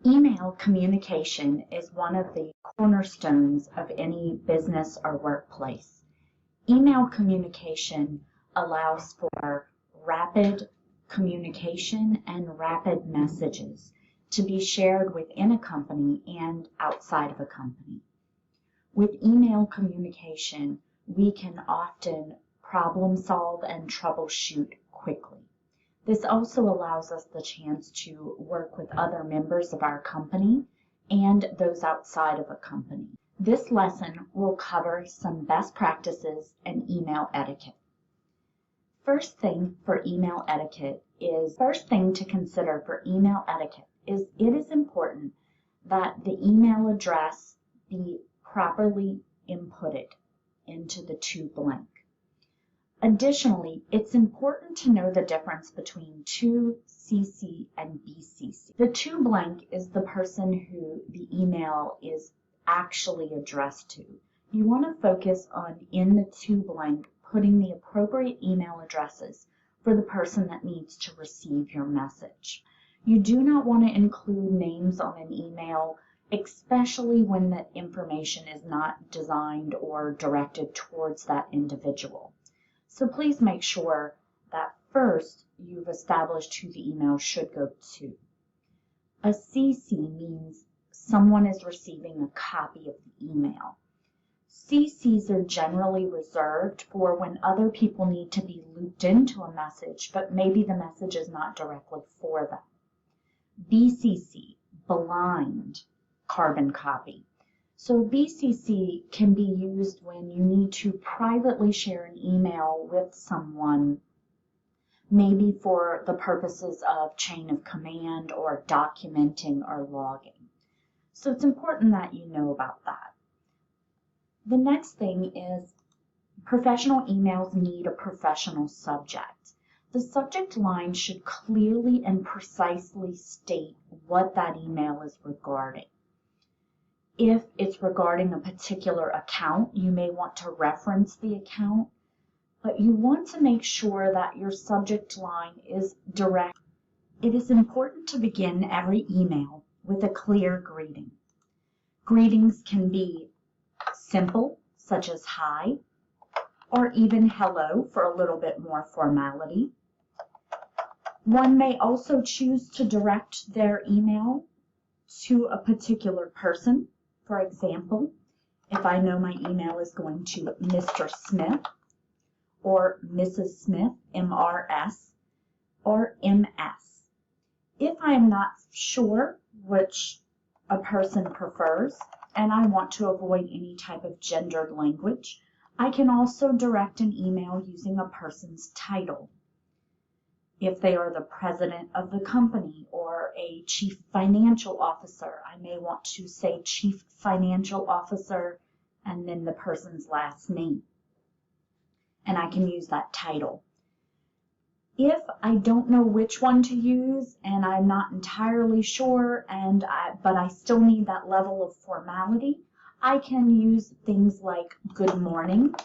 Email communication is one of the cornerstones of any business or workplace. Email communication allows for rapid communication and rapid messages to be shared within a company and outside of a company. With email communication, we can often problem solve and troubleshoot quickly. This also allows us the chance to work with other members of our company and those outside of a company. This lesson will cover some best practices and email etiquette. First thing to consider for email etiquette is it is important that the email address be properly inputted into the to blank. Additionally, it's important to know the difference between to CC and BCC. The to blank is the person who the email is actually addressed to. You want to focus on, in the to blank, putting the appropriate email addresses for the person that needs to receive your message. You do not want to include names on an email, especially when the information is not designed or directed towards that individual. So please make sure that first you've established who the email should go to. A CC means someone is receiving a copy of the email. CCs are generally reserved for when other people need to be looped into a message, but maybe the message is not directly for them. BCC, blind carbon copy. So BCC can be used when you need to privately share an email with someone, maybe for the purposes of chain of command or documenting or logging. So it's important that you know about that. The next thing is professional emails need a professional subject. The subject line should clearly and precisely state what that email is regarding. If it's regarding a particular account, you may want to reference the account, but you want to make sure that your subject line is direct. It is important to begin every email with a clear greeting. Greetings can be simple, such as hi, or even hello for a little bit more formality. One may also choose to direct their email to a particular person. For example, if I know my email is going to Mr. Smith or Mrs. Smith, MRS, or MS. If I am not sure which a person prefers and I want to avoid any type of gendered language, I can also direct an email using a person's title. If they are the president of the company or a chief financial officer, I may want to say chief financial officer and then the person's last name. And I can use that title. If I don't know which one to use and I'm not entirely sure, but I still need that level of formality, I can use things like good morning.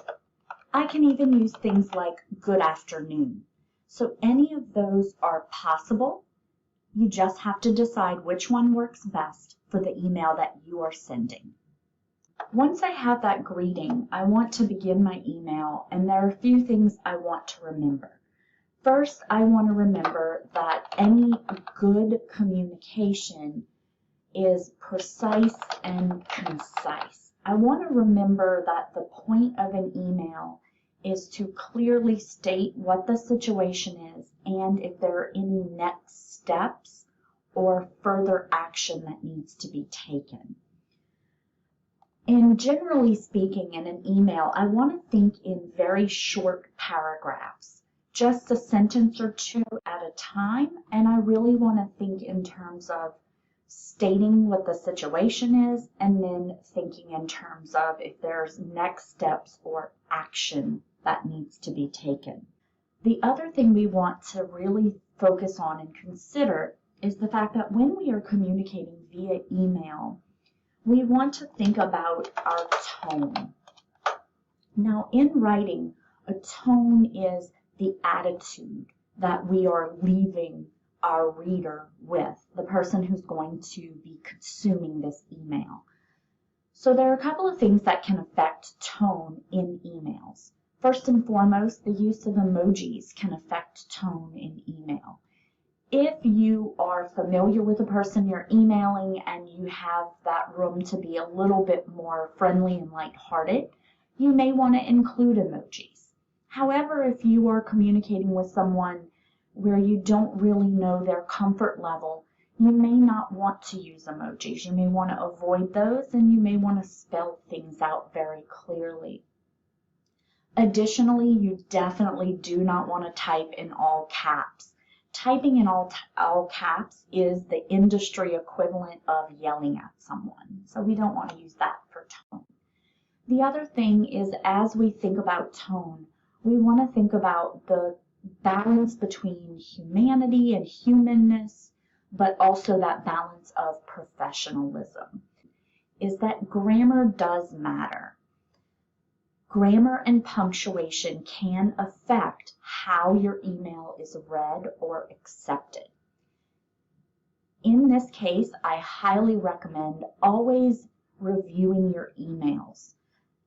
I can even use things like good afternoon. So any of those are possible. You just have to decide which one works best for the email that you are sending. Once I have that greeting, I want to begin my email, and there are a few things I want to remember. First, I want to remember that any good communication is precise and concise. I want to remember that the point of an email is to clearly state what the situation is and if there are any next steps or further action that needs to be taken. And generally speaking, in an email, I want to think in very short paragraphs, just a sentence or two at a time, and I really want to think in terms of stating what the situation is and then thinking in terms of if there's next steps or action that needs to be taken. The other thing we want to really focus on and consider is the fact that when we are communicating via email, we want to think about our tone. Now, in writing, a tone is the attitude that we are leaving our reader with, the person who's going to be consuming this email. So there are a couple of things that can affect tone in emails. First and foremost, the use of emojis can affect tone in email. If you are familiar with the person you're emailing and you have that room to be a little bit more friendly and lighthearted, you may want to include emojis. However, if you are communicating with someone where you don't really know their comfort level, you may not want to use emojis. You may want to avoid those, and you may want to spell things out very clearly. Additionally, you definitely do not want to type in all caps. Typing in all caps is the industry equivalent of yelling at someone, so we don't want to use that for tone. The other thing is, as we think about tone, we want to think about the balance between humanity and humanness, but also that balance of professionalism, is that grammar does matter. Grammar and punctuation can affect how your email is read or accepted. In this case, I highly recommend always reviewing your emails.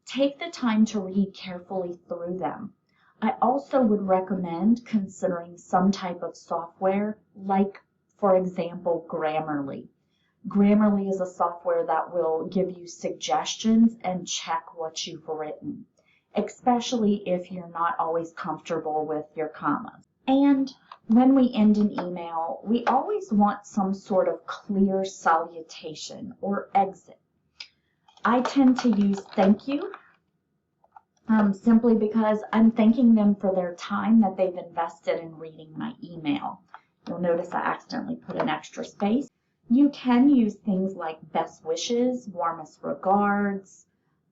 Take the time to read carefully through them. I also would recommend considering some type of software like, for example, Grammarly. Grammarly is a software that will give you suggestions and check what you've written, especially if you're not always comfortable with your commas. And when we end an email, we always want some sort of clear salutation or exit. I tend to use thank you simply because I'm thanking them for their time that they've invested in reading my email. You'll notice I accidentally put an extra space. You can use things like best wishes, warmest regards,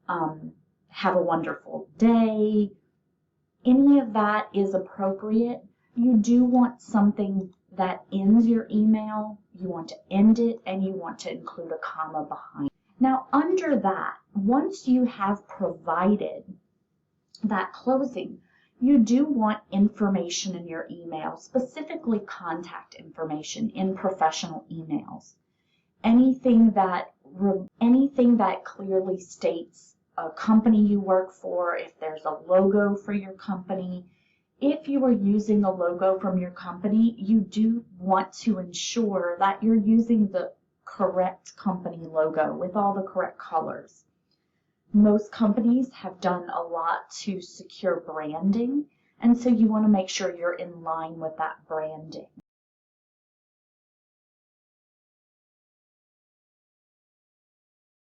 have a wonderful day. Any of that is appropriate. You do want something that ends your email. You want to end it, and you want to include a comma behind. Now, under that, once you have provided that closing, you do want information in your email, specifically contact information in professional emails. Anything that clearly states a company you work for, if there's a logo for your company. If you are using a logo from your company, you do want to ensure that you're using the correct company logo with all the correct colors. Most companies have done a lot to secure branding, and so you want to make sure you're in line with that branding.